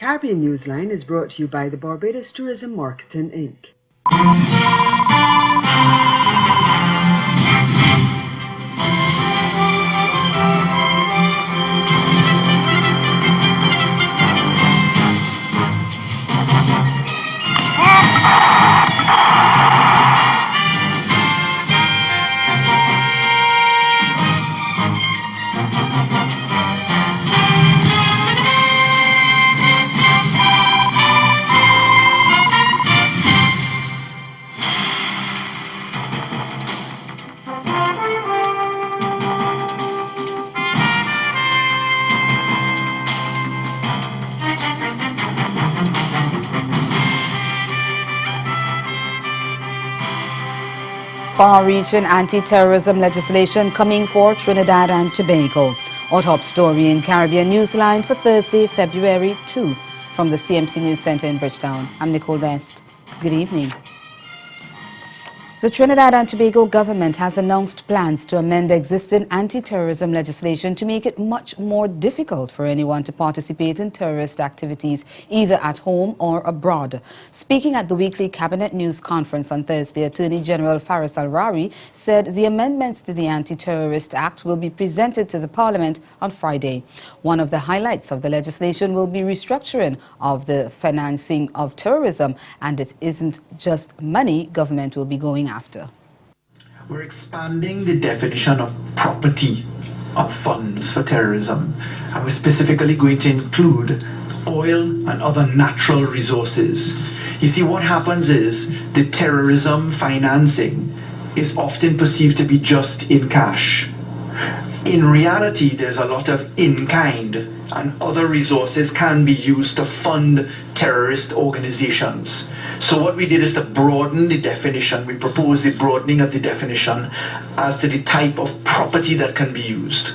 Caribbean Newsline is brought to you by the Barbados Tourism Marketing Inc. Far-reaching anti-terrorism legislation coming for Trinidad and Tobago. Our top story in Caribbean Newsline for Thursday, February 2. From the CMC News Center in Bridgetown, I'm Nicole Best. Good evening. The Trinidad and Tobago government has announced plans to amend existing anti-terrorism legislation to make it much more difficult for anyone to participate in terrorist activities, either at home or abroad. Speaking at the weekly Cabinet News Conference on Thursday, Attorney General Faris Al-Rari said the amendments to the Anti-Terrorist Act will be presented to the Parliament on Friday. One of the highlights of the legislation will be restructuring of the financing of terrorism, and it isn't just money government will be going after. We're expanding the definition of property of funds for terrorism, and we're specifically going to include oil and other natural resources. You see, what happens is the terrorism financing is often perceived to be just in cash. In reality, there's a lot of in-kind, and other resources can be used to fund terrorist organizations. So what we did is to broaden the definition. We proposed the broadening of the definition as to the type of property that can be used.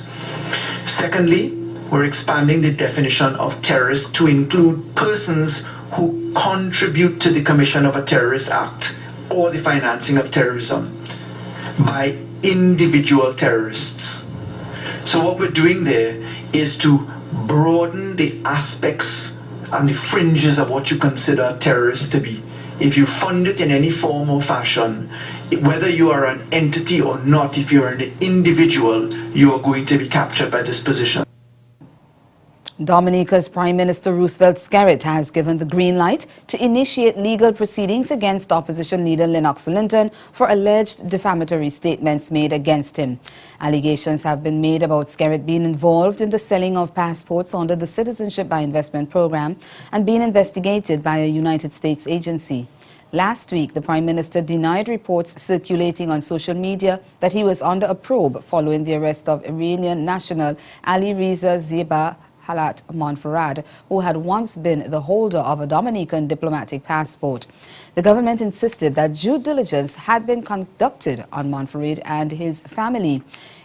Secondly, we're expanding the definition of terrorist to include persons who contribute to the commission of a terrorist act or the financing of terrorism by individual terrorists. So what we're doing there is to broaden the aspects and the fringes of what you consider terrorists to be. If you fund it in any form or fashion, whether you are an entity or not, if you're an individual, you are going to be captured by this position. Dominica's Prime Minister Roosevelt Skerrit has given the green light to initiate legal proceedings against opposition leader Lennox Linton for alleged defamatory statements made against him. Allegations have been made about Skerrit being involved in the selling of passports under the Citizenship by Investment program and being investigated by a United States agency. Last week, the Prime Minister denied reports circulating on social media that he was under a probe following the arrest of Iranian national Ali Reza Zeba Halat Montferrat, who had once been the holder of a Dominican diplomatic passport. The government insisted that due diligence had been conducted on Montferrat and his family.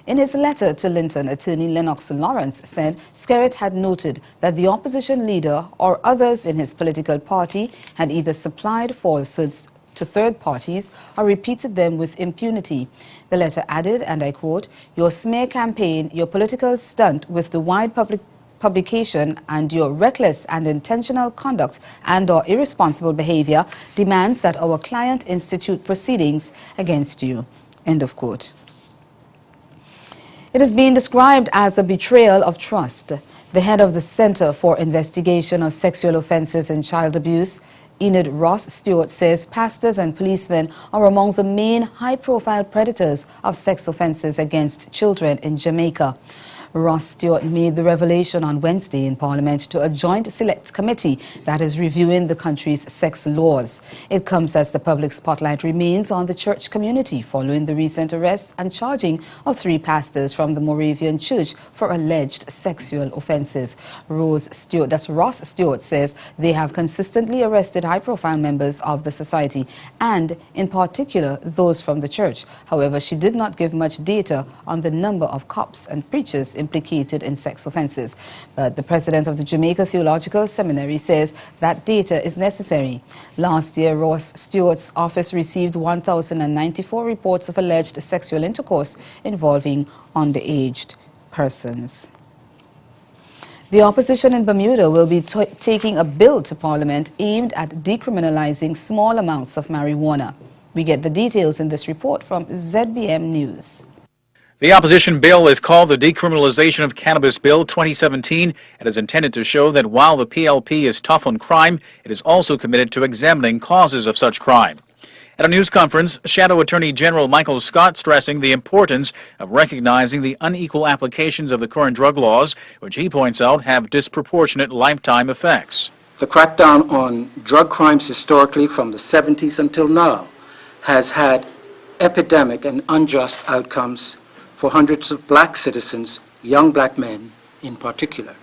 In his letter to Linton, attorney Lennox Lawrence said Skerrit had noted that the opposition leader or others in his political party had either supplied falsehoods to third parties or repeated them with impunity. The letter added, and I quote, "Your smear campaign, your political stunt with the wide publication and your reckless and intentional conduct and or irresponsible behavior demands that our client institute proceedings against you." End of quote. It has been described as a betrayal of trust. The head of the Center for Investigation of Sexual Offences and Child Abuse, Enid Ross Stewart, says pastors and policemen are among the main high-profile predators of sex offences against children in Jamaica. Ross Stewart made the revelation on Wednesday in Parliament to a joint select committee that is reviewing the country's sex laws. It comes as the public spotlight remains on the church community following the recent arrest and charging of 3 pastors from the Moravian Church for alleged sexual offences. Ross Stewart says they have consistently arrested high-profile members of the society and, in particular, those from the church. However, she did not give much data on the number of cops and preachers implicated in sex offences. But the president of the Jamaica Theological Seminary says that data is necessary. Last year, Ross Stewart's office received 1,094 reports of alleged sexual intercourse involving underage persons. The opposition in Bermuda will be taking a bill to Parliament aimed at decriminalizing small amounts of marijuana. We get the details in this report from ZBM News. The opposition bill is called the Decriminalization of Cannabis Bill 2017 and is intended to show that while the PLP is tough on crime, it is also committed to examining causes of such crime. At a news conference, Shadow Attorney General Michael Scott stressing the importance of recognizing the unequal applications of the current drug laws, which he points out have disproportionate lifetime effects. The crackdown on drug crimes historically from the 70s until now has had epidemic and unjust outcomes for hundreds of black citizens, young black men in particular.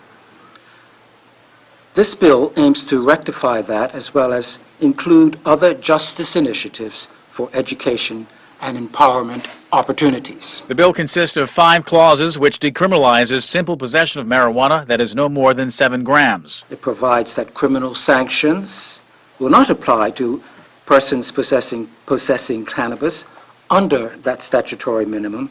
This bill aims to rectify that as well as include other justice initiatives for education and empowerment opportunities. The bill consists of 5 clauses which decriminalizes simple possession of marijuana that is no more than 7 grams. It provides that criminal sanctions will not apply to persons possessing cannabis under that statutory minimum,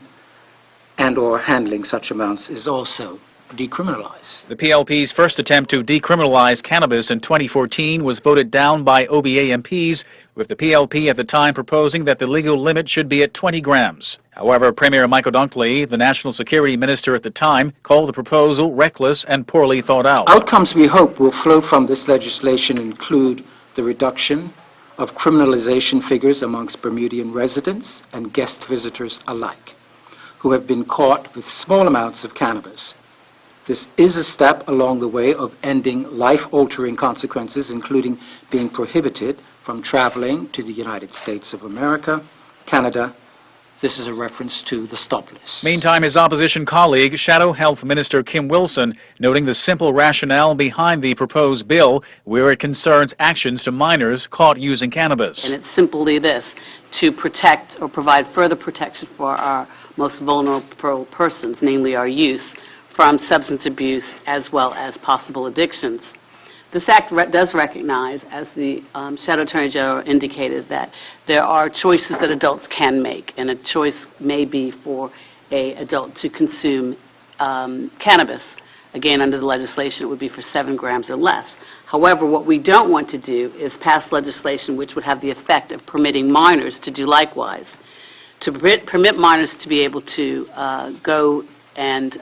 and or handling such amounts is also decriminalized. The PLP's first attempt to decriminalize cannabis in 2014 was voted down by OBA MPs, with the PLP at the time proposing that the legal limit should be at 20 grams. However, Premier Michael Dunkley, the National Security Minister at the time, called the proposal reckless and poorly thought out. Outcomes we hope will flow from this legislation include the reduction of criminalization figures amongst Bermudian residents and guest visitors alike, who have been caught with small amounts of cannabis. This is a step along the way of ending life-altering consequences, including being prohibited from traveling to the United States of America, Canada. This is a reference to the stop list. Meantime, his opposition colleague, Shadow Health Minister Kim Wilson, noting the simple rationale behind the proposed bill, where it concerns actions to minors caught using cannabis. And it's simply this: to protect or provide further protection for our most vulnerable persons, namely our youth, from substance abuse as well as possible addictions. This act does recognize, as the Shadow Attorney General indicated, that there are choices that adults can make, and a choice may be for an adult to consume cannabis. Again, under the legislation, it would be for 7 grams or less. However, what we don't want to do is pass legislation which would have the effect of permitting minors to do likewise. To permit minors to be able to go and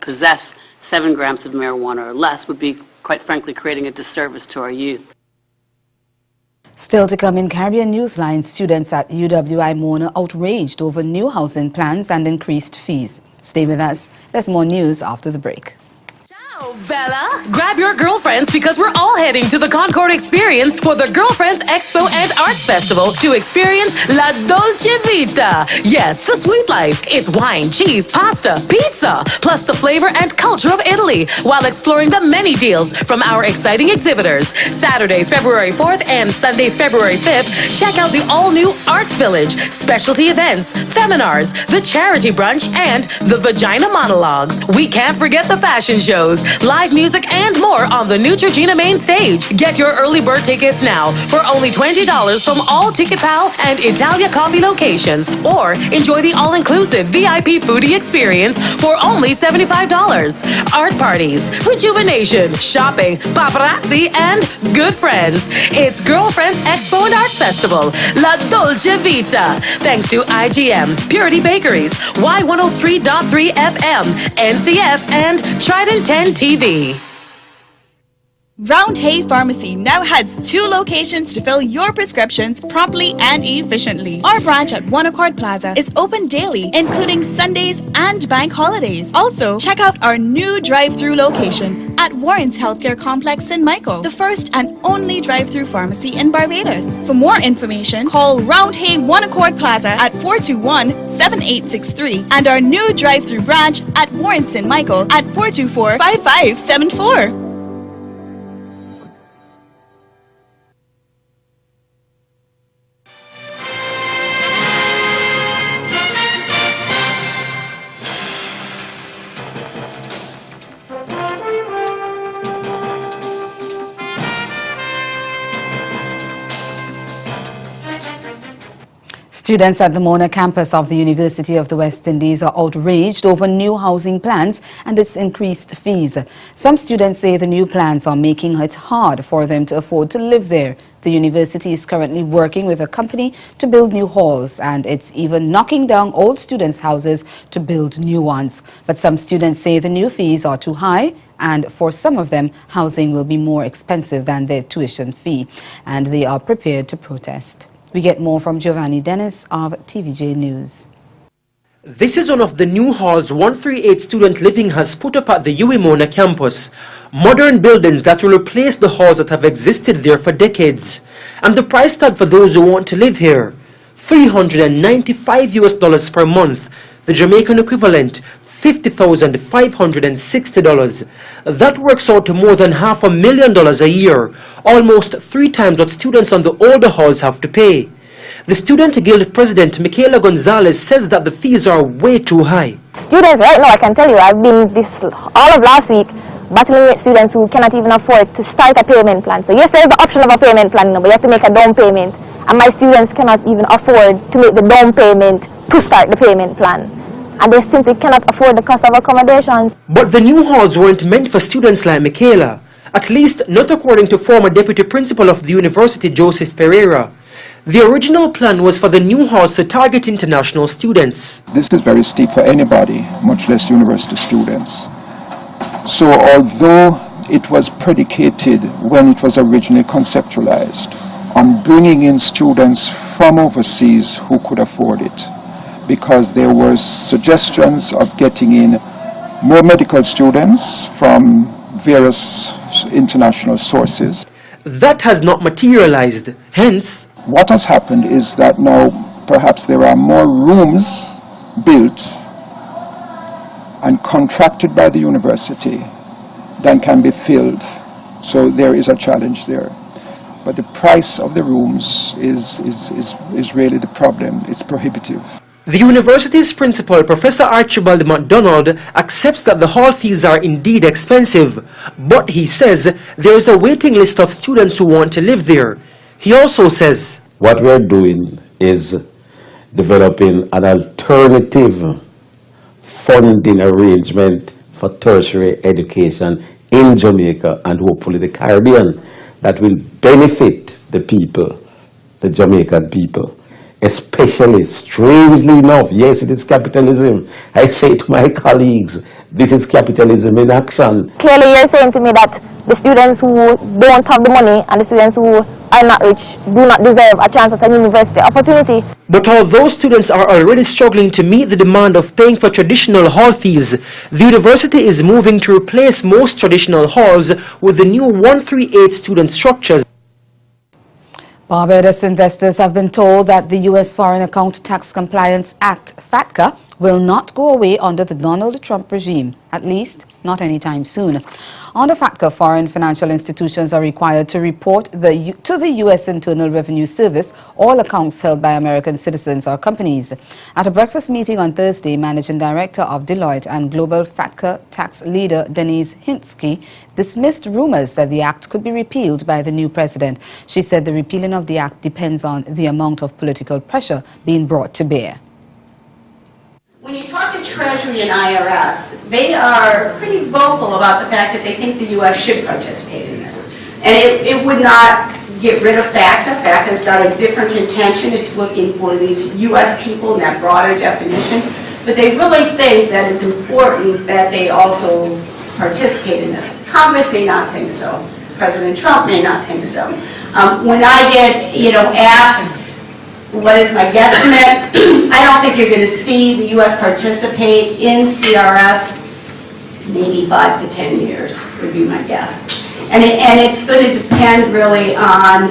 possess 7 grams of marijuana or less would be, quite frankly, creating a disservice to our youth. Still to come in Caribbean Newsline, students at UWI Mona outraged over new housing plans and increased fees. Stay with us. There's more news after the break. Ciao, Bella! Grab your girlfriends because we're all heading to the Concord Experience for the Girlfriends Expo and Arts Festival to experience La Dolce Vita. Yes, the sweet life. It's wine, cheese, pasta, pizza, plus the flavor and culture of Italy, while exploring the many deals from our exciting exhibitors. Saturday, February 4th and Sunday, February 5th, check out the all-new Arts Village, specialty events, seminars, the charity brunch, and the Vagina Monologues. We can't forget the fashion shows, live music, and more on the Neutrogena main stage. Get your early bird tickets now for only $20 from all TicketPal and Italia Coffee locations, or enjoy the all-inclusive VIP foodie experience for only $75. Art parties, rejuvenation, shopping, paparazzi, and good friends. It's Girlfriends Expo and Arts Festival, La Dolce Vita. Thanks to IGM, Purity Bakeries, Y103.3 FM, NCF, and Trident 10 TV. Round Hay Pharmacy now has 2 locations to fill your prescriptions promptly and efficiently. Our branch at One Accord Plaza is open daily, including Sundays and bank holidays. Also, check out our new drive-through location at Warren's Healthcare Complex in Michael, the first and only drive-through pharmacy in Barbados. For more information, call Round Hay One Accord Plaza at 421-7863 and our new drive-through branch at Warren's in Michael at 424-5574. Students at the Mona campus of the University of the West Indies are outraged over new housing plans and its increased fees. Some students say the new plans are making it hard for them to afford to live there. The university is currently working with a company to build new halls, and it's even knocking down old students' houses to build new ones. But some students say the new fees are too high, and for some of them, housing will be more expensive than their tuition fee, and they are prepared to protest. We get more from Giovanni Dennis of TVJ News. This is one of the new halls 138 Student Living has put up at the UWI Mona campus. Modern buildings that will replace the halls that have existed there for decades. And the price tag for those who want to live here, $395 per month, the Jamaican equivalent, $50,560. That works out to more than $500,000 a year, almost 3 times what students on the older halls have to pay. The Student Guild President, Michaela Gonzalez, says that the fees are way too high. Students right now, I can tell you, I've been all of last week battling with students who cannot even afford to start a payment plan. So yes, there's the option of a payment plan, but you have to make a down payment. And my students cannot even afford to make the down payment to start the payment plan. And they simply cannot afford the cost of accommodations. But the new halls weren't meant for students like Michaela, at least not according to former Deputy Principal of the University, Joseph Pereira. The original plan was for the new halls to target international students. This is very steep for anybody, much less university students. So although it was predicated when it was originally conceptualized on bringing in students from overseas who could afford it, because there were suggestions of getting in more medical students from various international sources. That has not materialized. Hence, what has happened is that now perhaps there are more rooms built and contracted by the university than can be filled. So there is a challenge there. But the price of the rooms is really the problem. It's prohibitive. The university's principal, Professor Archibald MacDonald, accepts that the hall fees are indeed expensive, but he says there is a waiting list of students who want to live there. He also says, what we're doing is developing an alternative funding arrangement for tertiary education in Jamaica and hopefully the Caribbean that will benefit the people, the Jamaican people. Especially, strangely enough, yes, it is capitalism. I say to my colleagues, this is capitalism in action. Clearly, you're saying to me that the students who don't have the money and the students who are not rich do not deserve a chance at a university opportunity. But although students are already struggling to meet the demand of paying for traditional hall fees, the university is moving to replace most traditional halls with the new 138 student structures. Barbados investors have been told that the U.S. Foreign Account Tax Compliance Act, FATCA, will not go away under the Donald Trump regime, at least not anytime soon. Under FATCA, foreign financial institutions are required to report to the U.S. Internal Revenue Service all accounts held by American citizens or companies. At a breakfast meeting on Thursday, Managing Director of Deloitte and Global FATCA tax leader Denise Hinsky dismissed rumors that the act could be repealed by the new president. She said the repealing of the act depends on the amount of political pressure being brought to bear. When you talk to Treasury and IRS, they are pretty vocal about the fact that they think the U.S. should participate in this. And it would not get rid of FATCA. FATCA's got a different intention. It's looking for these U.S. people in that broader definition. But they really think that it's important that they also participate in this. Congress may not think so. President Trump may not think so. When I get, asked, what is my guesstimate? I don't think you're going to see the U.S. participate in CRS maybe 5 to 10 years would be my guess. And it's going to depend really on,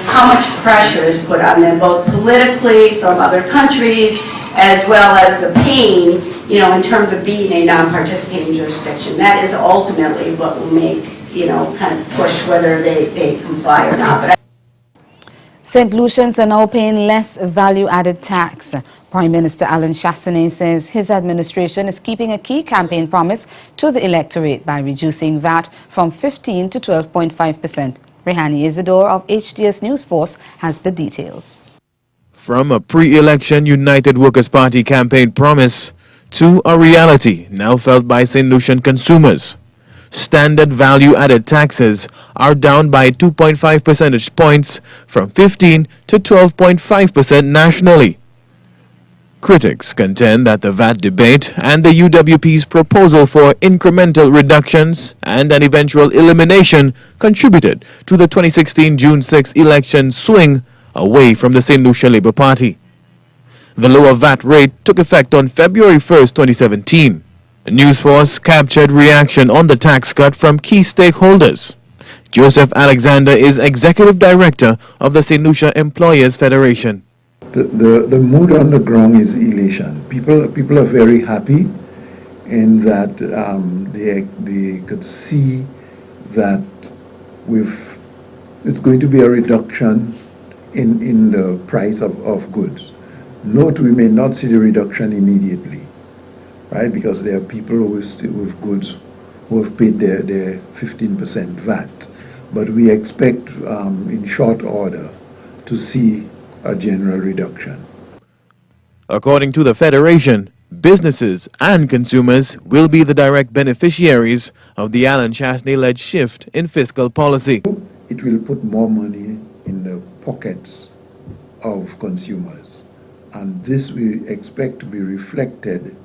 how much pressure is put on them, both politically from other countries as well as the pain, in terms of being a non-participating jurisdiction. That is ultimately what will make, kind of push whether they comply or not. But St. Lucians are now paying less value-added tax. Prime Minister Alan Chastanet says his administration is keeping a key campaign promise to the electorate by reducing VAT from 15 to 12.5%. Rehani Isidore of HTS News Force has the details. From a pre-election United Workers' Party campaign promise to a reality now felt by St. Lucian consumers. Standard value-added taxes are down by 2.5 percentage points from 15 to 12.5% nationally. Critics contend that the VAT debate and the UWP's proposal for incremental reductions and an eventual elimination contributed to the 2016 June 6 election swing away from the St. Lucia Labour Party. The lower VAT rate took effect on February 1, 2017. Newsforce captured reaction on the tax cut from key stakeholders. Joseph Alexander is Executive Director of the St. Lucia Employers Federation. The mood on the ground is elation. People are very happy in that they could see that it's going to be a reduction in the price of goods. Note, we may not see the reduction immediately, right? Because there are people with goods who have paid their 15% VAT. But we expect in short order to see a general reduction. According to the Federation, businesses and consumers will be the direct beneficiaries of the Alan Chasney-led shift in fiscal policy. It will put more money in the pockets of consumers, and this we expect to be reflected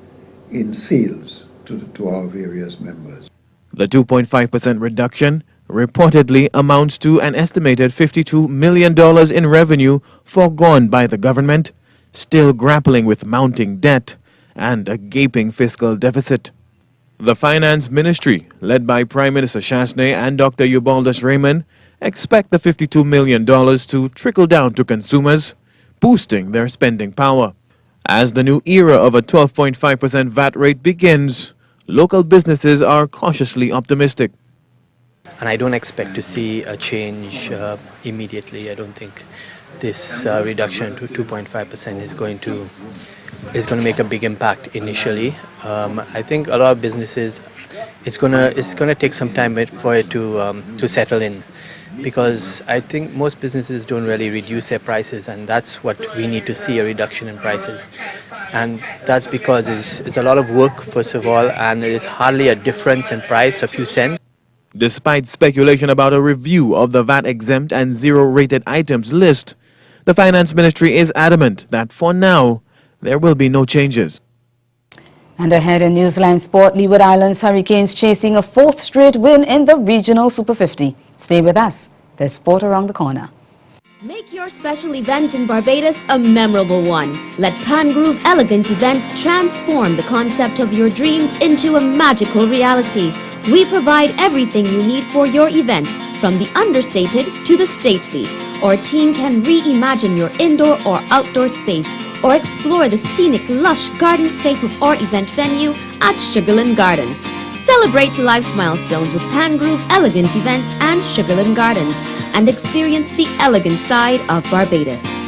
in sales to our various members. The 2.5% reduction reportedly amounts to an estimated $52 million in revenue foregone by the government, still grappling with mounting debt and a gaping fiscal deficit. The Finance Ministry, led by Prime Minister Chasney and Dr. Eubaldus Raymond, expect the $52 million to trickle down to consumers, boosting their spending power. As the new era of a 12.5% VAT rate begins, local businesses are cautiously optimistic. And I don't expect to see a change immediately. I don't think this reduction to 2.5% is going to make a big impact initially. I think a lot of businesses, it's gonna take some time for it to settle in, because I think most businesses don't really reduce their prices, and that's what we need to see, a reduction in prices. And that's because it's a lot of work, first of all, and there's hardly a difference in price, a few cents. Despite speculation about a review of the VAT-exempt and zero-rated items list, the Finance Ministry is adamant that for now, there will be no changes. And ahead in Newsline Sport, Leeward Islands Hurricanes chasing a fourth straight win in the Regional Super 50. Stay with us. There's sport around the corner. Make your special event in Barbados a memorable one. Let Pangrove Elegant Events transform the concept of your dreams into a magical reality. We provide everything you need for your event, from the understated to the stately. Our team can reimagine your indoor or outdoor space, or explore the scenic, lush gardenscape of our event venue at Sugarland Gardens. Celebrate life's milestones with Pangrove Elegant Events and Sugarland Gardens, and experience the elegant side of Barbados.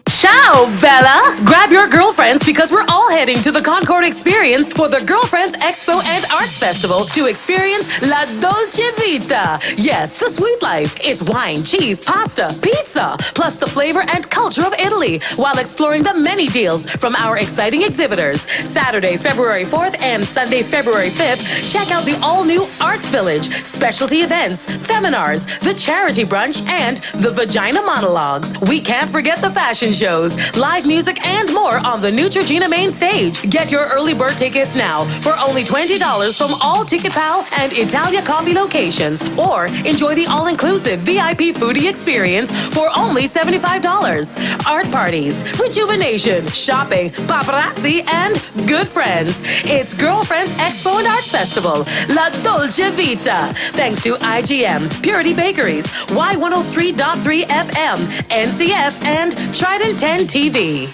Ciao, Bella! Grab your girlfriends because we're all heading to the Concord Experience for the Girlfriends Expo and Arts Festival to experience La Dolce Vita. Yes, the sweet life. It's wine, cheese, pasta, pizza, plus the flavor and culture of Italy, while exploring the many deals from our exciting exhibitors. Saturday, February 4th and Sunday, February 5th, check out the all-new Arts Village, specialty events, seminars, the charity brunch, and the Vagina Monologues. We can't forget the fashion shows, live music, and more on the Neutrogena main stage. Get your early bird tickets now for only $20 from all TicketPal and Italia Coffee locations, or enjoy the all-inclusive VIP foodie experience for only $75. Art parties, rejuvenation, shopping, paparazzi, and good friends. It's Girlfriends Expo and Arts Festival, La Dolce Vita. Thanks to IGM, Purity Bakeries, Y103.3 FM, NCF, and Trident 10 TV.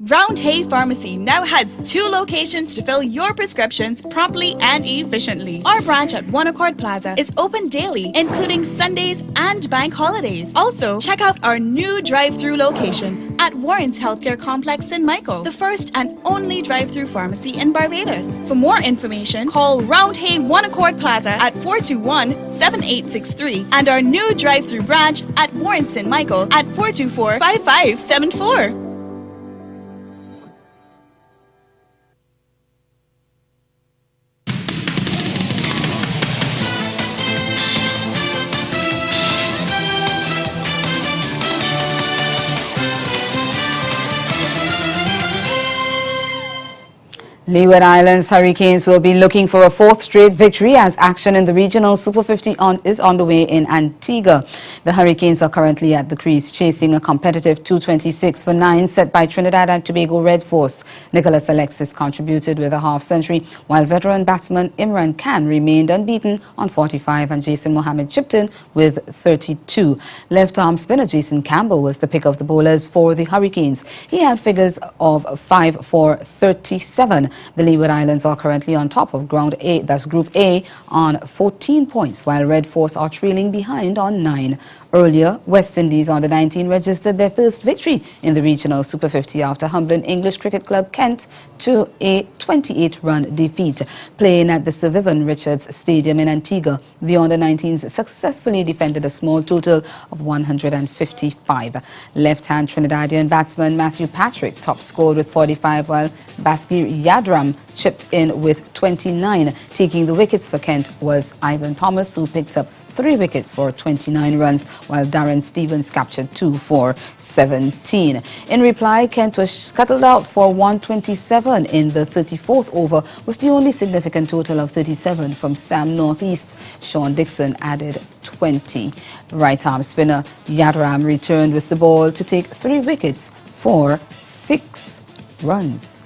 Round Hay Pharmacy now has 2 locations to fill your prescriptions promptly and efficiently. Our branch at One Accord Plaza is open daily, including Sundays and bank holidays. Also, check out our new drive-through location at Warren's Healthcare Complex in Michael, the first and only drive-through pharmacy in Barbados. For more information, call Roundhay One Accord Plaza at 421-7863 and our new drive-through branch at Warren's in Michael at 424-5574. Leeward Islands Hurricanes will be looking for a fourth straight victory as action in the regional Super 50 is underway in Antigua. The Hurricanes are currently at the crease chasing a competitive 226 for 9 set by Trinidad and Tobago Red Force. Nicholas Alexis contributed with a half-century, while veteran batsman Imran Khan remained unbeaten on 45 and Jason Mohammed chipped in with 32. Left-arm spinner Jason Campbell was the pick of the bowlers for the Hurricanes. He had figures of 5 for 37. The Leeward Islands are currently on top of Group A, on 14 points, while Red Force are trailing behind on 9. Earlier, West Indies under-19 registered their first victory in the regional Super 50 after humbling English cricket club Kent to a 28-run defeat. Playing at the Sir Vivian Richards Stadium in Antigua, the under-19s successfully defended a small total of 155. Left-hand Trinidadian batsman Matthew Patrick top scored with 45, while Baskir Yadram chipped in with 29. Taking the wickets for Kent was Ivan Thomas, who picked up 3 wickets for 29 runs, while Darren Stevens captured 2 for 17. In reply, Kent was scuttled out for 127 in the 34th over, with the only significant total of 37 from Sam Northeast. Sean Dixon added 20. Right-arm spinner Yadram returned with the ball to take 3 wickets for 6 runs.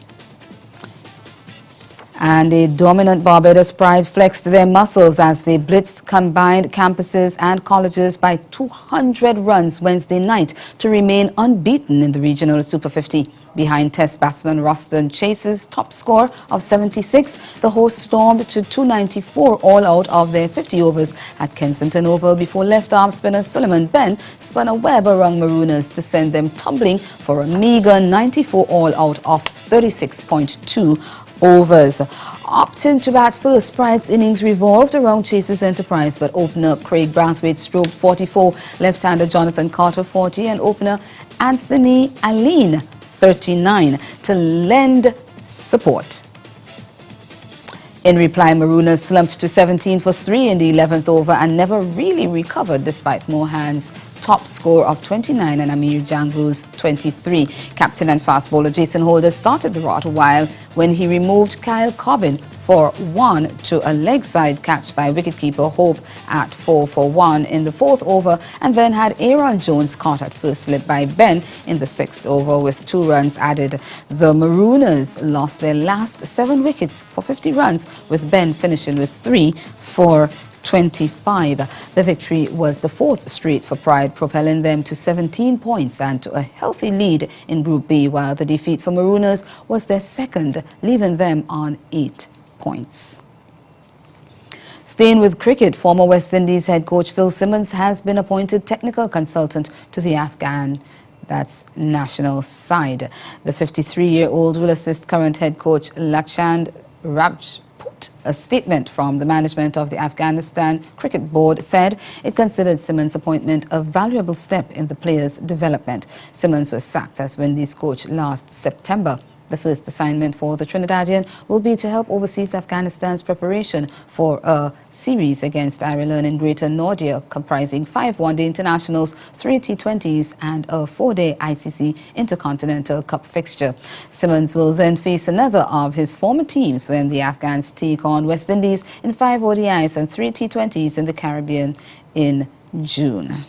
And a dominant Barbados pride flexed their muscles as they blitzed combined campuses and colleges by 200 runs Wednesday night to remain unbeaten in the regional Super 50. Behind Test batsman Roston Chase's top score of 76, the hosts stormed to 294 all out of their 50 overs at Kensington Oval before left-arm spinner Suleiman Ben spun a web around Marooners to send them tumbling for a meager 94 all out of 36.2 overs. Opting to bat first, Pride's innings revolved around Chase's enterprise, but opener Craig Brathwaite stroked 44, left-hander Jonathan Carter 40, and opener Anthony Aline 39 to lend support. In reply, Marooners slumped to 17 for 3 in the 11th over and never really recovered despite Mohan's top score of 29 and Amir Jangu's 23. Captain and fast bowler Jason Holder started the rot, while when he removed Kyle Cobbin for 1 to a leg side catch by wicketkeeper Hope at 4 for 1 in the 4th over, and then had Aaron Jones caught at first slip by Ben in the 6th over with 2 runs added. The Marooners lost their last 7 wickets for 50 runs, with Ben finishing with 3 for 25. The victory was the 4th straight for Pride, propelling them to 17 points and to a healthy lead in Group B, while the defeat for Marooners was their 2nd, leaving them on 8 points. Staying with cricket, former West Indies head coach Phil Simmons has been appointed technical consultant to the Afghan national side. The 53-year-old will assist current head coach Lakshand Rajput. A statement from the management of the Afghanistan Cricket Board said it considered Simmons' appointment a valuable step in the players' development. Simmons was sacked as Windies coach last September. The first assignment for the Trinidadian will be to help oversee Afghanistan's preparation for a series against Ireland in Greater Nordia, comprising 5 one-day internationals, 3 T20s and a 4-day ICC Intercontinental Cup fixture. Simmons will then face another of his former teams when the Afghans take on West Indies in 5 ODIs and 3 T20s in the Caribbean in June.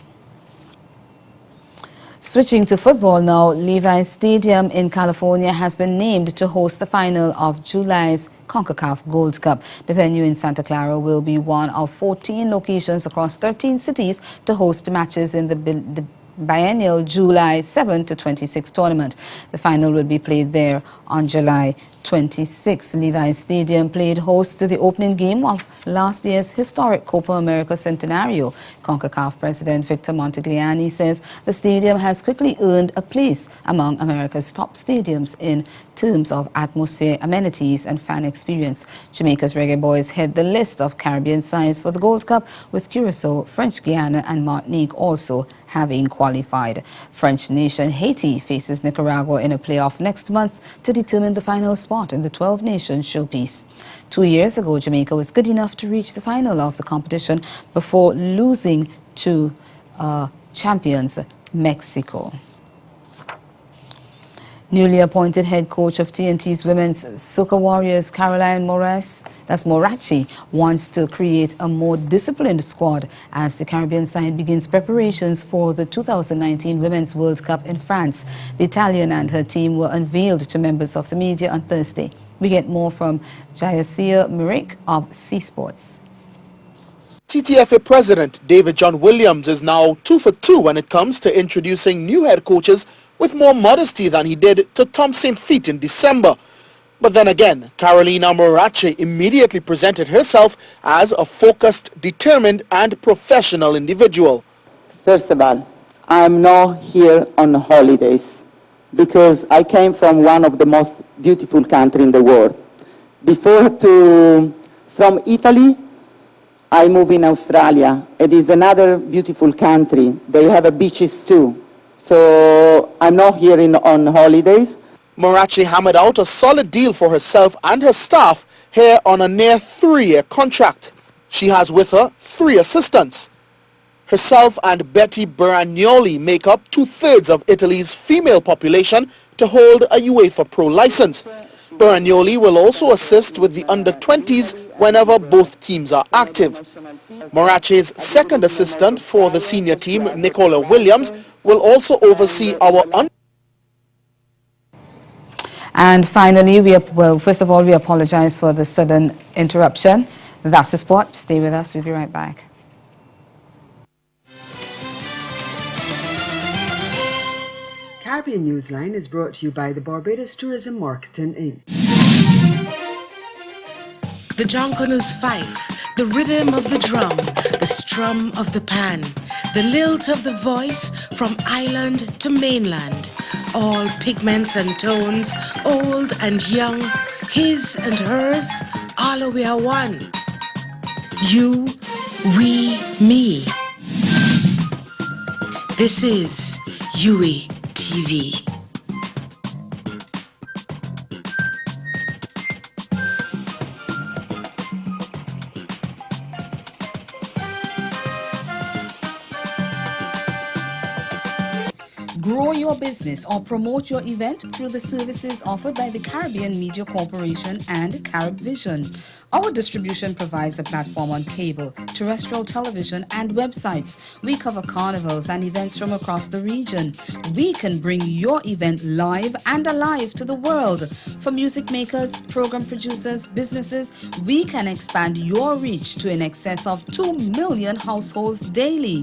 Switching to football now, Levi's Stadium in California has been named to host the final of July's CONCACAF Gold Cup. The venue in Santa Clara will be one of 14 locations across 13 cities to host matches in the biennial July 7 to 26 tournament. The final will be played there on July 26, Levi Stadium played host to the opening game of last year's historic Copa America Centenario. CONCACAF President Victor Montegliani says the stadium has quickly earned a place among America's top stadiums in terms of atmosphere, amenities and fan experience. Jamaica's Reggae Boys head the list of Caribbean sides for the Gold Cup, with Curacao, French Guiana and Martinique also having qualified. French nation Haiti faces Nicaragua in a playoff next month to determine the final spot in the 12-nation showpiece. 2 years ago, Jamaica was good enough to reach the final of the competition before losing to champions Mexico. Newly appointed head coach of TNT's Women's Soca Warriors, Caroline Morachi, wants to create a more disciplined squad as the Caribbean side begins preparations for the 2019 Women's World Cup in France. The Italian and her team were unveiled to members of the media on Thursday. We get more from Jayasia Mirik of C Sports. TTFA President David John Williams is now 2 for 2 when it comes to introducing new head coaches with more modesty than he did to Tom St. Feet in December. But then again, Carolina Morachi immediately presented herself as a focused, determined and professional individual. First of all, I'm not here on holidays because I came from one of the most beautiful countries in the world. From Italy, I moved in Australia. It is another beautiful country. They have beaches too. So I'm not here on holidays. Morachi hammered out a solid deal for herself and her staff here on a near 3-year contract. She has with her 3 assistants. Herself and Betty Beragnoli make up 2/3 of Italy's female population to hold a UEFA Pro license. Beragnoli will also assist with the under-20s whenever both teams are active. Morachi's second assistant for the senior team, Nicola Williams, will also oversee our And finally, first of all, we apologize for the sudden interruption. That's the sport. Stay with us. We'll be right back. Caribbean Newsline is brought to you by the Barbados Tourism Marketing Inc. The Jonkonu's fife, the rhythm of the drum, the strum of the pan, the lilt of the voice from island to mainland. All pigments and tones, old and young, his and hers, all we are one. You, we, me. This is Yui TV. Grow your business or promote your event through the services offered by the Caribbean Media Corporation and CaribVision. Our distribution provides a platform on cable, terrestrial television, and websites. We cover carnivals and events from across the region. We can bring your event live and alive to the world. For music makers, program producers, businesses, we can expand your reach to in excess of 2 million households daily.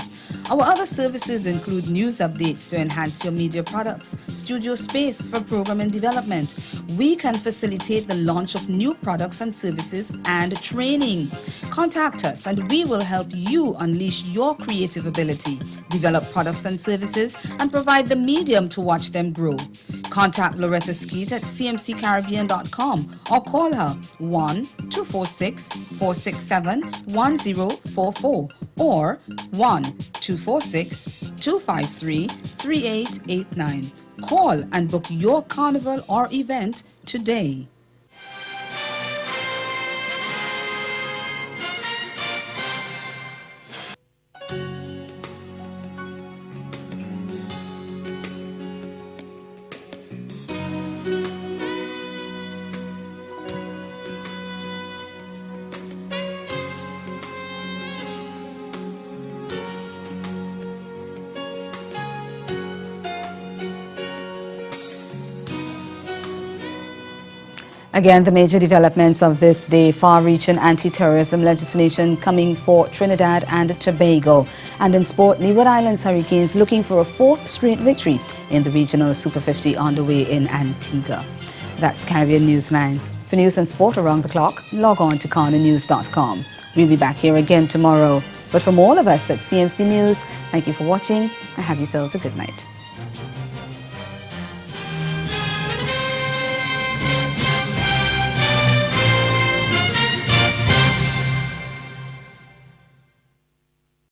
Our other services include news updates to enhance your media products, studio space for program and development. We can facilitate the launch of new products and services and training. Contact us and we will help you unleash your creative ability, develop products and services, and provide the medium to watch them grow. Contact Loretta Skeet at cmccaribbean.com or call her 1-246-467-1044 or 1-246-253-3889. Call and book your carnival or event today. Again, the major developments of this day: far-reaching anti-terrorism legislation coming for Trinidad and Tobago. And in sport, Leeward Islands Hurricanes looking for a 4th straight victory in the regional Super 50 underway in Antigua. That's Caribbean Newsline. For news and sport around the clock, log on to KarnaNews.com. We'll be back here again tomorrow. But from all of us at CMC News, thank you for watching and have yourselves a good night.